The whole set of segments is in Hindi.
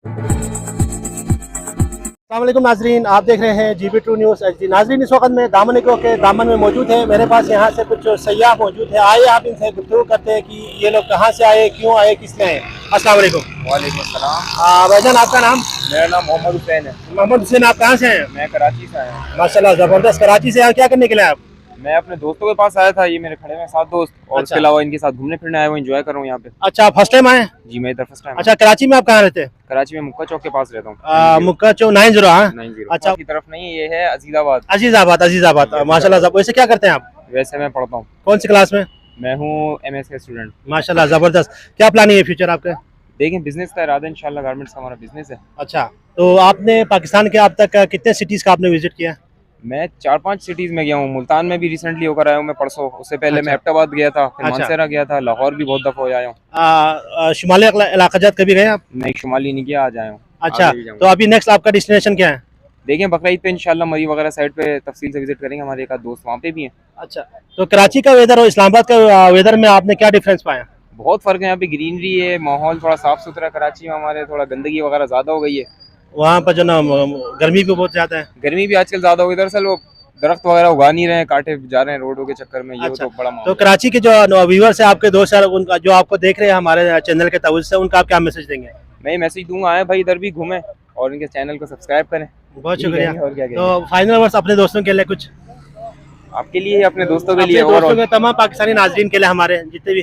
अस्सलामुअलैकुम नाजरीन, आप देख रहे हैं GB2 न्यूज़ HD। नाजरीन, इस वक्त में दामनिको के दामन में मौजूद है। मेरे पास यहाँ से कुछ सयाह मौजूद है। आइए आप इनसे गुफ्तगू करते हैं कि ये लोग कहाँ से आए, क्यों आए, किस लिए आए। अस्सलाम वालेकुम। वालेकुम अस्सलाम। भाईजान, आपका नाम? मेरा नाम मोहम्मद हुसैन है। मोहम्मद हुसैन, आप कहाँ से हैं? मैं कराची से आया हूँ। माशाल्लाह, ज़बरदस्त। कराची से आए, क्या करने के लिए आप? मैं अपने दोस्तों के पास आया था, ये मेरे खड़े में 7 दोस्त, और अच्छा। उसके अलावा इनके साथ घूमने फिरने आया हूँ, एंजॉय कर रहा हूँ यहाँ पे। अच्छा, फर्स्ट टाइम आए? जी, मैं इधर फर्स्ट टाइम। अच्छा, कराची में आप कहाँ रहते हैं? कराची में मुक्का चौक के पास रहता हूँ। मुक्का चौक 90। हाँ, 90 अच्छा। की तरफ नहीं, ये है अजीजाबाद। अजीज़ाबाद। माशाल्लाह। वैसे क्या करते हैं आप? वैसे मैं पढ़ता हूँ। कौन सी क्लास में? मैं हूँ MS का स्टूडेंट। माशाल्लाह, ज़बरदस्त। क्या प्लानिंग है फ्यूचर आपके? देखें, बिजनेस का इरादा इंशाल्लाह, गारमेंट्स का हमारा बिजनेस है। अच्छा, तो आपने पाकिस्तान के अब तक कितने सिटीज़ का आपने विजिट किया? मैं 4-5 सिटीज में गया हूँ। मुल्तान में भी रिसेंटली होकर आया हूँ मैं परसों। उससे पहले मैं अच्छा। एबटाबाद गया था, फिर अच्छा। मानसेरा गया था, लाहौर भी बहुत दफ़ा हो आया हूँ। शुमाली इलाकाजात कभी गए आप? नहीं, शुमाली नहीं गया, आ जाया हूँ। अच्छा, आगे भी जाऊँगा। तो अभी नेक्स्ट आपका डेस्टिनेशन क्या है? देखें, बकरा ईद पे इंशाल्लाह मरी वगैरह साइड पे तफसील से विजिट करेंगे। हमारे एक आध दोस्त वहाँ पे भी हैं। अच्छा, तो कराची का वेदर और इस्लामाबाद का वेदर में आपने क्या डिफरेंस पाया? बहुत फ़र्क है। यहाँ पे ग्रीनरी है, माहौल थोड़ा साफ़ सुथरा। कराची में हमारे थोड़ा गंदगी वगैरह ज़्यादा हो गई है। वहाँ पर जो ना गर्मी भी बहुत ज़्यादा है। गर्मी भी आजकल ज़्यादा हो गई। दरअसल वो दरख्त वगैरह उगा नहीं रहे हैं, काटे जा रहे हैं रोडों के चक्कर में। ये अच्छा, तो बड़ा तो मामला कराची के जो व्यूअर्स है आपके दोस्त हैं, उनका जो आपको देख रहे हैं हमारे चैनल के तवज्जो से, उनका आप क्या मैसेज देंगे? है। मैं ये मैसेज दूंगा, आए भाई इधर भी घूमें और इनके चैनल को सब्सक्राइब करें। बहुत यही शुक्रिया। कहेंगे और क्या कहेंगे। तो फाइनल वर्ड्स अपने दोस्तों के लिए कुछ? आपके लिए, अपने दोस्तों के अपने लिए, दोस्तों और के, तमाम पाकिस्तानी नाजरीन के लिए, हमारे जितने भी।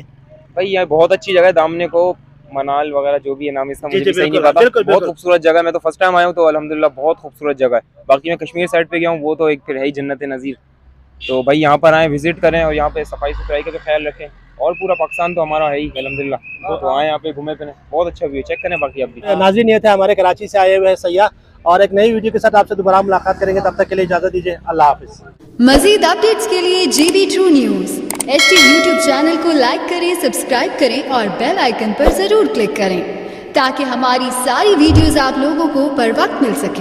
भाई यहाँ बहुत अच्छी जगह है। दामने को मनाल वगैरह जो भी है नाम, इसका जी मुझे जी, भी सही नहीं बिल्कुल पता। बिल्कुल बहुत बिल्कुल। खूबसूरत जगह है। मैं तो फर्स्ट टाइम आया हूँ, तो अल्हम्दुलिल्लाह बहुत खूबसूरत जगह है। बाकी मैं कश्मीर साइड पे गया हूँ, वो तो एक फिर है ही जन्नत नज़ीर। तो भाई यहाँ पर आए, विजिट करें और यहाँ पे सफाई सुथराई का तो ख्याल रखें। और पूरा पाकिस्तान तो हमारा है ही अल्हम्दुलिल्लाह। तो आए यहाँ पे घूमे फिरें, बहुत अच्छा व्यू चेक करें। बाकी आप भी। नाज़रीन, ये थे हमारे कराची से आए हुए हैं सयाह, और एक नई वीडियो के साथ आपसे दोबारा मुलाकात करेंगे। तब तक के लिए इजाज़त दीजिए। अल्लाह हाफिज़। मज़ीद अपडेट्स के लिए GB2 news HD YouTube channel को लाइक करें, सब्सक्राइब करें और बेल आइकन पर ज़रूर क्लिक करें, ताकि हमारी सारी वीडियोज़ आप लोगों को बर वक्त मिल सकें।